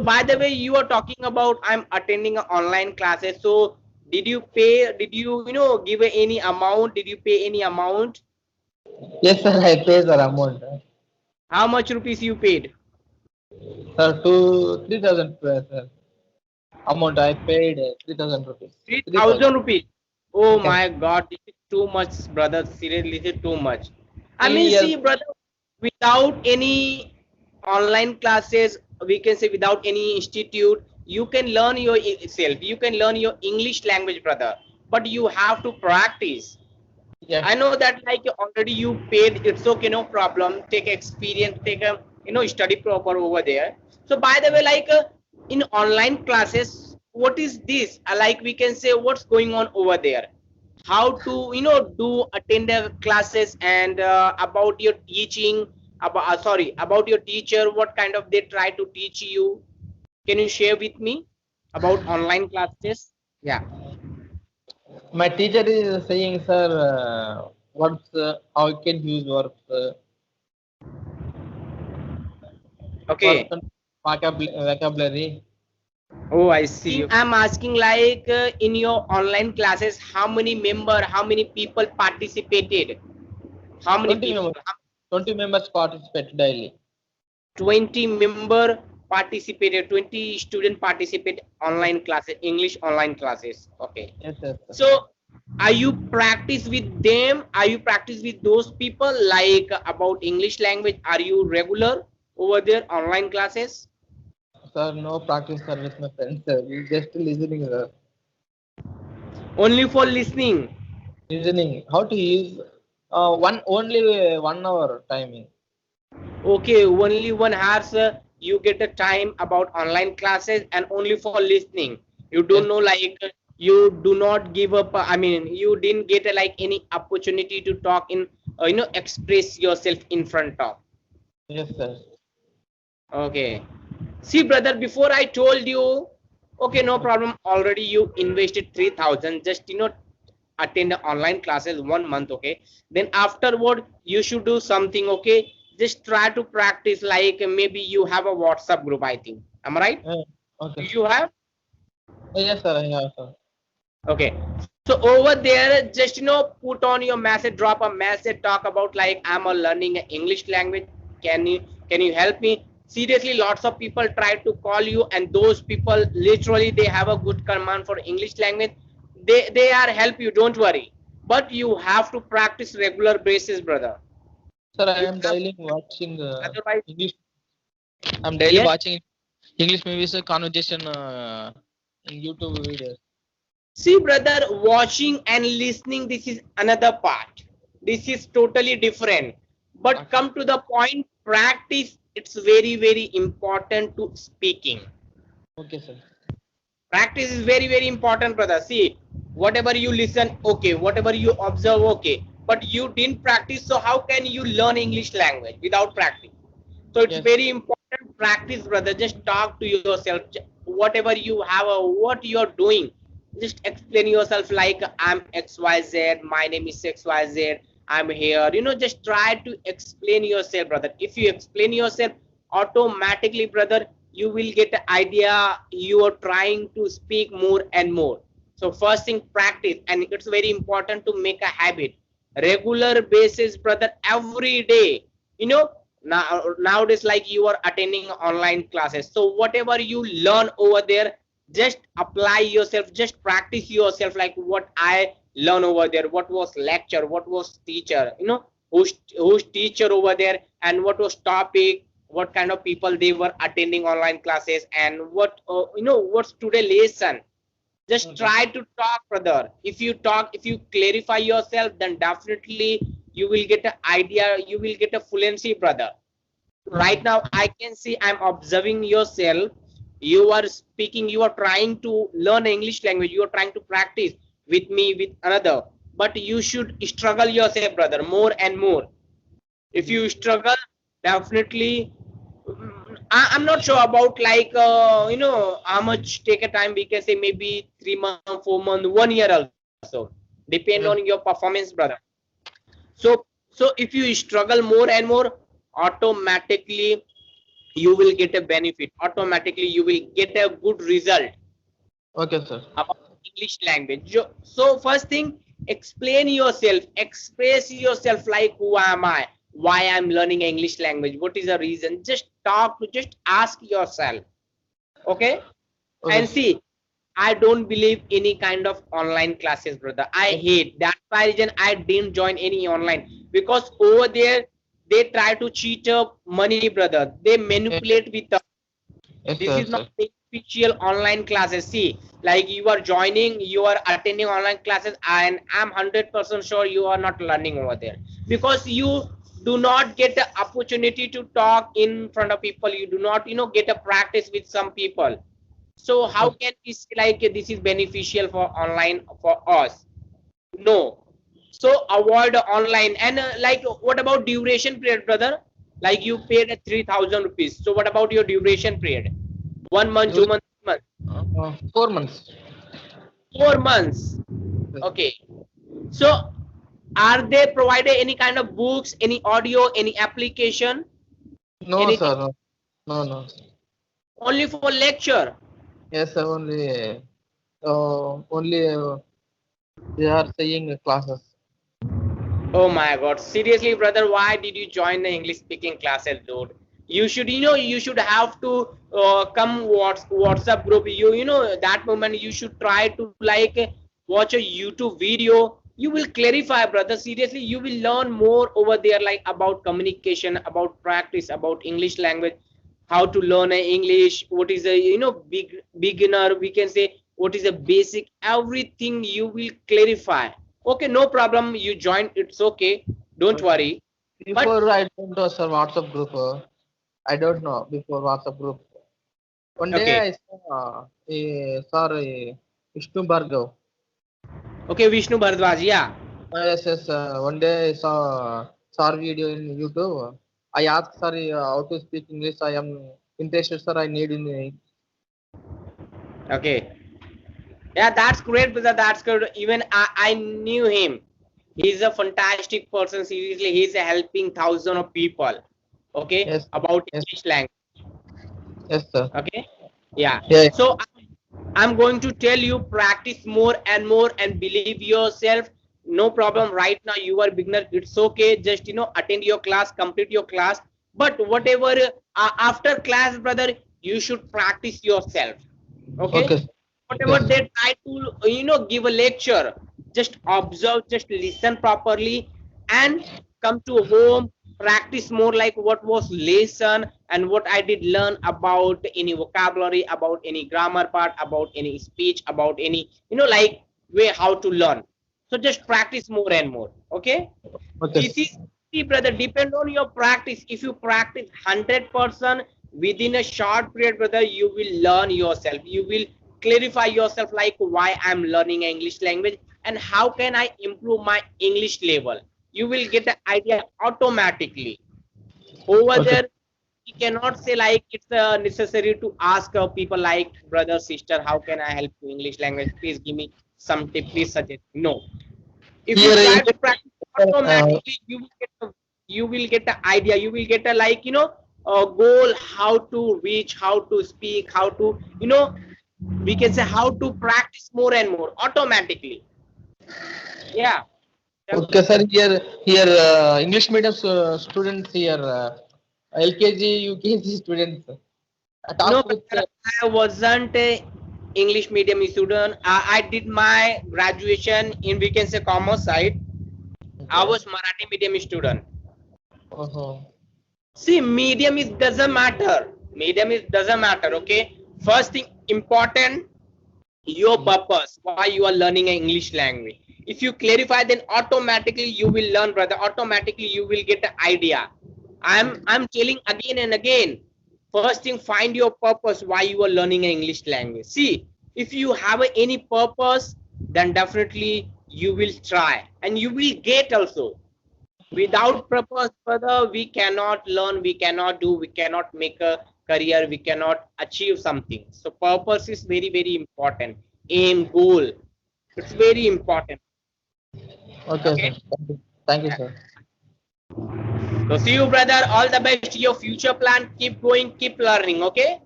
by the way, you are talking about I'm attending online classes. So did you pay? Did you give any amount? Did you pay any amount? Yes, sir. I pay the amount. How much rupees you paid? Sir, to 3,000, sir. Amount I paid 3,000 rupees. Three 3,000. thousand rupees. Oh Yes. my God, this is too much, brother. Seriously, this is too much. I 3 mean, years. see, brother, without any online classes, we can say without any institute, you can learn yourself. You can learn your English language, brother. But you have to practice. Yes. I know that like already you paid, it's okay, no problem. Take experience, take a study proper over there. So by the way, like in online classes, what is this? Like we can say what's going on over there. How to do attend the classes and about your teaching about sorry about your teacher. What kind of they try to teach you? Can you share with me about online classes? Yeah. My teacher is saying, sir, what's how you can use words, Okay. vocabulary. Oh, I see. I'm asking like in your online classes, how many how many people participated? How many 20 people? members. 20 members participate daily. 20 member participated, 20 student participate Yes, online classes, English online classes. Okay. yes, yes, sir. So are you practice with them? Are you practice with those people like about English language? Are you regular over there online classes? Sir, no practice, sir, with my friends. Sir. We just listening, sir. Only for listening. Listening. How to use one only 1 hour timing. Okay, only 1 hour, you get a time about online classes and only for listening. You Yes, don't know like you do not give up. I mean, you didn't get like any opportunity to talk in, express yourself in front of. yes, sir. Okay. See, brother, before I told you, okay, no problem. Already you invested 3,000. Just attend the online classes 1 month. Okay. Then afterward, you should do something. Okay. Just try to practice. Like maybe you have a WhatsApp group. I think. Am I right? Okay, Do sir. you have? Yes, sir. I have, sir. Okay. So over there, just put on your message, drop a message, talk about like I'm a learning English language. Can you can you help me? Seriously, lots of people try to call you, and those people literally they have a good command for English language. They are help you. Don't worry. But you have to practice regular basis, brother. Sir, I You am have daily watching otherwise. English. I'm daily Yes. watching English movies, conversation in YouTube videos. See, brother, watching and listening, this is another part. This is totally different. But Okay, come to the point, practice, it's very, very important to speaking. okay, sir. Practice is very, very important, brother. See, whatever you listen, okay. Whatever you observe, okay. But you didn't practice, so how can you learn English language without practice? So it's Yes, very important practice, brother. Just talk to yourself. Whatever you have or what you're doing, just explain yourself like I'm XYZ, my name is XYZ, I'm here. Just try to explain yourself, brother. If you explain yourself, automatically, brother, you will get an idea. You are trying to speak more and more. So first thing, practice, and it's very important to make a habit. Regular basis, brother, every day. You know, nowadays like you are attending online classes, so whatever you learn over there, just apply yourself, just practice yourself like what I learn over there, what was lecture, what was teacher, who's teacher over there, and what was topic, what kind of people they were attending online classes, and what what's today lesson. Just okay, try to talk, brother. If you talk, if you clarify yourself, then definitely you will get an idea, you will get a fluency, brother. okay, Right now I can see, I'm observing yourself, you are speaking, you are trying to learn English language, you are trying to practice with me, with another, but you should struggle yourself, brother, more and more. If okay, you struggle, definitely. I'm not sure about like how much take a time, we can say maybe 3 months, 4 months, 1 year also, depend on your okay, performance, brother. So if you struggle more and more, automatically you will get a benefit automatically, you will get a good result Okay, sir. about English language. So first thing, explain yourself, express yourself like who am I, why I'm learning English language, what is the reason. Just talk, just ask yourself. Okay. Okay, And sir. see, I don't believe any kind of online classes, brother. I hate. That's why reason I didn't join any online, because over there they try to cheat up money, brother. They Yes, manipulate with us. yes, This sir, is not sir. official online classes. See, like you are joining, you are attending online classes, and I'm 100% sure you are not learning over there, because you do not get the opportunity to talk in front of people. You do not, get a practice with some people. So how Okay. can we say like this is beneficial for online for us? No. So avoid online. And like what about duration period, brother? Like you paid 3,000 rupees. So what about your duration period? 1 month, You 2 months, 3 months, 4 months. 4 months. Yes. Okay. So are they provided any kind of books, any audio, any application, No, anything? sir. No, no, no. Only for lecture. Yes, sir. Only they are saying classes. Oh my God. Seriously, brother, why did you join the English speaking classes, dude? You should, you should have to come WhatsApp group. That moment you should try to like watch a YouTube video. You will clarify, brother. Seriously, you will learn more over there, like about communication, about practice, about English language, how to learn English. What is a beginner? We can say what is a basic. Everything you will clarify. Okay, no problem. You join. It's okay. Don't Okay. worry. But Before I don't know, sir, WhatsApp group. I don't know before WhatsApp group. One day okay, I saw sorry, Vishnu Bhargav. okay, Vishnu Bhardwaj. Yeah. Yes, yes. One day I saw video in YouTube. I asked, sorry, how to speak English. I am interested, sir. I need in. Okay. Yeah, that's great, brother. That's good. Even I knew him. He's a fantastic person. Seriously, he's helping thousands of people. Okay, Yes, about yes, English language. yes, sir. Okay. Yeah. Yeah. So I'm going to tell you, practice more and more and believe yourself. No problem. Right now you are beginner. It's okay. Just attend your class, complete your class. But whatever after class, brother, you should practice yourself. Okay. Okay, sir. Whatever Yes. they try to give a lecture, just observe, just listen properly, and come to home, practice more, like what was lesson and what I did learn about any vocabulary, about any grammar part, about any speech, about any like way how to learn. So just practice more and more. Okay. Okay, This sir. is, see, brother, depend on your practice. If you practice 100% within a short period, brother, you will learn yourself. You will clarify yourself like why I'm learning English language and how can I improve my English level. You will get the idea automatically. Over Okay. there, we cannot say like it's necessary to ask people like brother, sister, how can I help you English language? Please give me some tip. Please suggest. No, if you Here try in to practice uh, automatically, you will get the idea, you will get a like a goal, how to reach, how to speak, how to we can say how to practice more and more automatically. Yeah. okay, sir. Here English medium students here. LKG, UKG students. I No, talk with. brother, I wasn't a English medium student. I did my graduation in, we can say, commerce side. I Okay. was Marathi medium student. Uh-huh. See, medium is doesn't matter. Medium is doesn't matter. Okay. First thing important, your purpose, why you are learning an English language. If you clarify, then automatically you will learn, brother. Automatically you will get an idea. I'm telling again and again. First thing, find your purpose, why you are learning an English language. See, if you have any purpose, then definitely you will try and you will get also. Without purpose, brother, we cannot learn, we cannot do, we cannot make a career, we cannot achieve something. So purpose is very, very important. Aim, goal, it's very important. Okay, Okay. sir. Thank you, sir. So see you, brother. All the best to your future plan. Keep going, keep learning. Okay.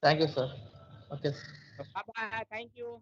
Thank you, sir. Okay. Bye bye. Thank you.